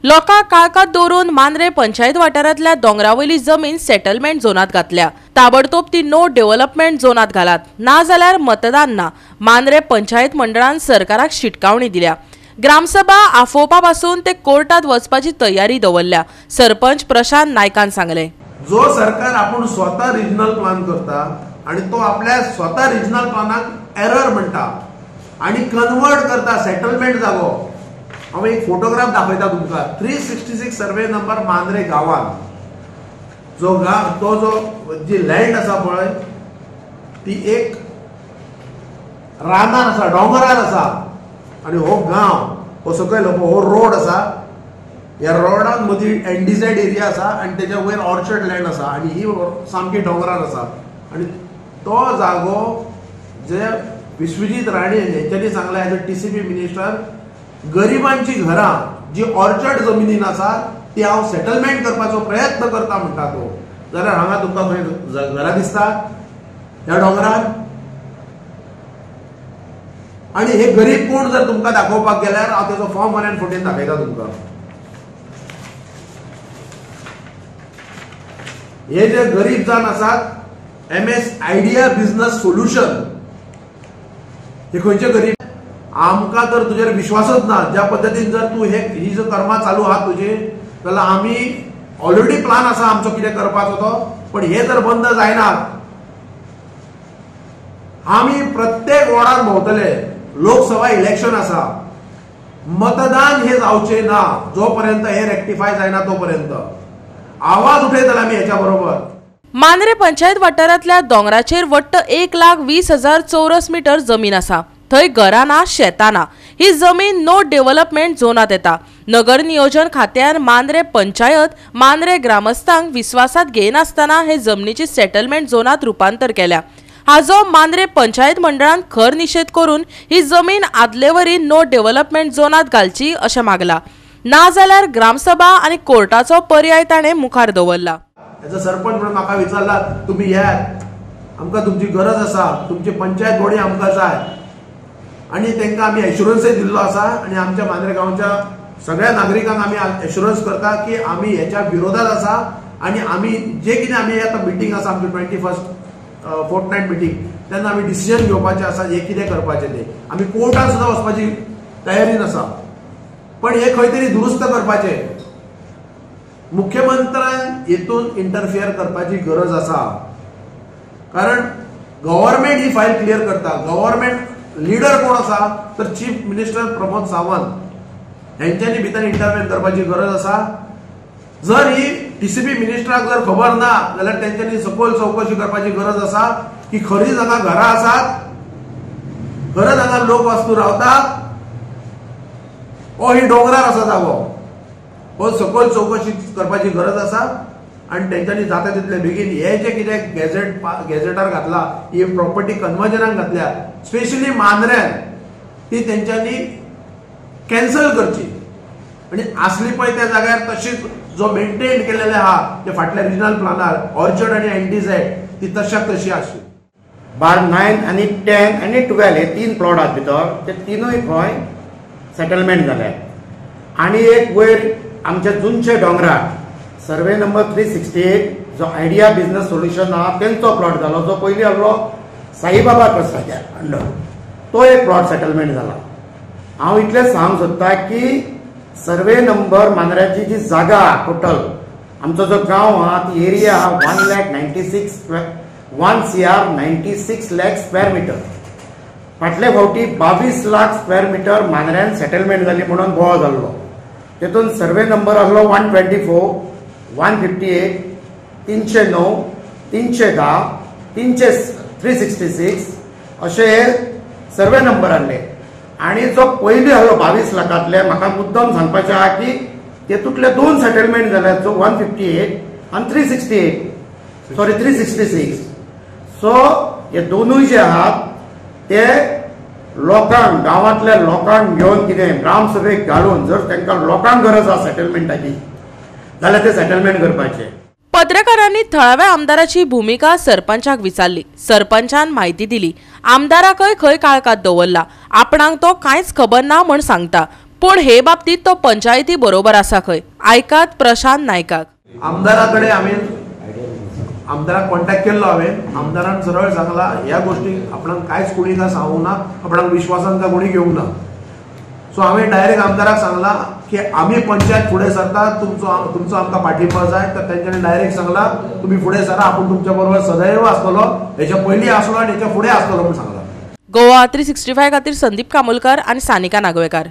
लोकांक काळखात दवरून मांद्रे पंचायत वाठारांतल्या दोंगरावयली जमीन सेटलमेंट झोनात घातल्या। ताबडतोब ती नो डेव्हलपमेंट झोनात घालात, ना जाल्यार मतदान ना। मांद्रे पंचायत मंडळान सरकाराक शिटकावणी दिल्या। ग्रामसभा आफोवपा पासून ते कोर्टात वचपाची तयारी दवरल्या, सरपंच प्रशांत नायकान सांगले। जो सरकार आपण स्वतः रिजनल प्लान करता आणि तो आपल्या स्वतः रिजनल प्लानाक एरर म्हणता आणि कन्वर्ट करता सेटलमेंट जागो। हांव एक फोटोग्राफ दाखयता तुमकां। 366 सर्वे नंबर मांद्रे गांवांत जो जी लँड आसा पळय ती एक रानार आसा, डोंगरार आसा आणि हो गांव हो सकयल हो रोड आसा। ह्या रोडान मदीं एनडीझेड एरिया आसा आणि तेच्या वयर ऑर्चर्ड लँड आसा आणि ही सामकी डोंगरार आसा आणि तो जागो जे विश्वजीत राणे हेंच्यांनी सांगला एज अ टीसीपी मिनिस्टर, गरिबांची घरां जी ऑर्चर्ड जमिनीन आसा ती हांव सेटलमेंट करपाचो प्रयत्न करता म्हणटा तो। जाल्यार हांगा तुमकां खंय घरां दिसता ह्या डोंगरार? आणि हे गरीब कोण जर तुमकां दाखोवपाक गेल्यार हांव तेजो फॉर्म 114 दाखयता तुमकां। हे जे गरीब जाण आसात MS आयडिया बिझनेस सोल्युशन, हे खंयचे गरीब? आमकां तर तुजेर विश्वासच ना। ज्या पद्दतीन जर तू ही जो कर्मा चालू आहात तुजे, जाल्यार आमी ऑलरेडी प्लान आसा आमचो कितें करपाचो तो, पण हे जर बंद जायनात आमी प्रत्येक वॉर्डान भोंवतले। लोकसभा इलेक्शन आसा, मतदान हे जावचे ना जो पर्यंत हे रेक्टिफाय जायना तो पर्यंत। आवाज उठयतले आमी हेच्या बरोबर। मांद्रे पंचायत वाठारांतल्या दोंगराचेर वट्ट 1,20,000 चौरस मीटर जमीन आसा। थंय घरां ना, शेतां ना। ही जमीन नो डेव्हलपमेंट झोनात येता। नगर नियोजन खात्यान मांद्रे पंचायत मांद्रे ग्रामस्थांक विश्वासात घेनासतना हे जमनीची सेटलमेंट झोनात रुपांतर केल्या। हाजो मांद्रे पंचायत मंडळान खर निषेध करून ही जमीन आदलेवरी नो डेव्हलपमेंट झोनात घालची अशें मागला, ना जाल्यार ग्रामसभा आणि कोर्टाचो पर्याय ताणें मुखार दवरला। एज अ सरपंच म्हणून म्हाका विचारला तुम्ही येयात, आमकां तुमची गरज आसा, तुमची पंचायत बॉडी आमकां जाय आणि तांकां आमी एश्युरन्सय दिल्लो आसा आणि आमच्या मांद्रे गांवच्या सगळ्या नागरिकांक आमी एश्युरन्स करता की आमी हेच्या विरोधात आसा आणि आमी जे कितें आमी आतां मिटींग आसा आमची 21st फोर्टनायट मिटींग, तेन्ना आमी डिसिजन घेवपाचें आसा हे कितें करपाचें तें। आमी कोर्टात सुद्दां वचपाची तयारीन आसा, पण हे खंय तरी दुरुस्त करपाचें। मुख्यमंत्र्यान हेतून इंटरफियर करपाची गरज आसा, कारण गव्हर्नमेंट ही फायल क्लियर करता। गव्हर्नमेंट लीडर कोण आसा तर चीफ मिनिस्टर प्रमोद सावंत हेंच्यांनी भितर इंटरफियर करपाची गरज आसा। जर ही टीसीपी मिनिस्टराक जर खबर ना जाल्यार तेंच्यांनी सखोल चौकशी करपाची गरज आसा की खरीच हांगा घरां आसात, खरंच हांगा लोक वास्तू रावतात, हो ही डोंगरार आसा जागो, हो सखोल चौकशी करपाची गरज आसा। आणि तेंच्यांनी जाता तितले बेगीन हे जे कितें गॅझेटार घातला, ही प्रॉपर्टी कन्वर्जनाक घातल्या, स्पेशली मांद्र्यान, ती तेंच्यांनी कॅन्सल करची आणि असली पळय त्या जाग्यार तशीच जो मेंटेन केलेले आहा ते फाटल्या रिजनल प्लानार ऑर्चर्ड आणि एनडीझेड ती तशाक तशी आसची। बार 9 आणि 10 आणि 12 हे 3 प्लॉट आहात भितर, ते तीनूय खंय सेटलमेंट जाले। आणि एक वयर आमच्या जुनचे डोंगरार सर्वे नंबर 368 जो आयडिया बिझनेस सोल्युशन आहा तेंचो प्लॉट जालो, जो पयलीं आसलो साईबाबा ट्रस्टाच्या अंडर, तो एक प्लॉट सेटलमेंट जाला। हांव इतलें सांगूंक सोदतां की सर्वे नंबर मांद्र्याची जी जागा टोटल आमचो जो गांव आहा ती area 1 CR 96 lakh square metre. फाटले फावटी 22 लाख स्क्वेअर मीटर मांद्र्यान सेटलमेंट जाली म्हणून बोवाळ जाल्लो। तेतून सर्वे नंबर आसलो 124, 158, 309, 310, 366 असे सर्वे नंबर आसले। आणि जो पयलीं आसलो 22 लाखांतले, म्हाका मुद्दम सांगपाचें आहा की तेतूंतले 2 सेटलमेंट जाल्यात, जो 158 आणि 366। सो हे दोनूय जे आहात ते लोकांक, गांवांतल्या लोकांक घेवन कितें ग्रामसभेक घालून जर तांकां लोकांक गरज आसा सेटलमेंटाची जाल्यार ते सेटलमेंट करपाचें। पत्रकारांनी थळाव्या आमदाराची भूमिका सरपंचाक विचारली। सरपंचान माहिती दिली, आमदाराकय खंय काळखात दवरला, आपणाक तो कांयच खबर ना म्हण सांगता। पण हे बाबतीत तो पंचायती बरोबर आसा खंय? आयकात प्रशांत नायकाक. आमदाराकडे आमदाराक कॉन्टॅक्ट केल्लो हांवें. आमदारान सरळ सांगला ह्या गोष्टी आपणाक कांयच कोणी काय सांगूंक ना, आपणाक विश्वासान काय कोणी घेवंक ना. सो हांवें डायरेक्ट आमदाराक सांगला की आमी पंचायत फुडें सरता, तुमचो आमकां पाठिंबा जाय. तर तेंच्यांनी डायरेक्ट सांगला तुम्ही फुडें सरा, आपूण तुमच्या बरोबर सदैव आसतलो, हेच्या पयलीं आसलो आनी हेच्या फुडें आसतलो म्हूण सांगला. गोवा 365 खातीर संदीप कामोलकर आनी सानिका नागवेकार.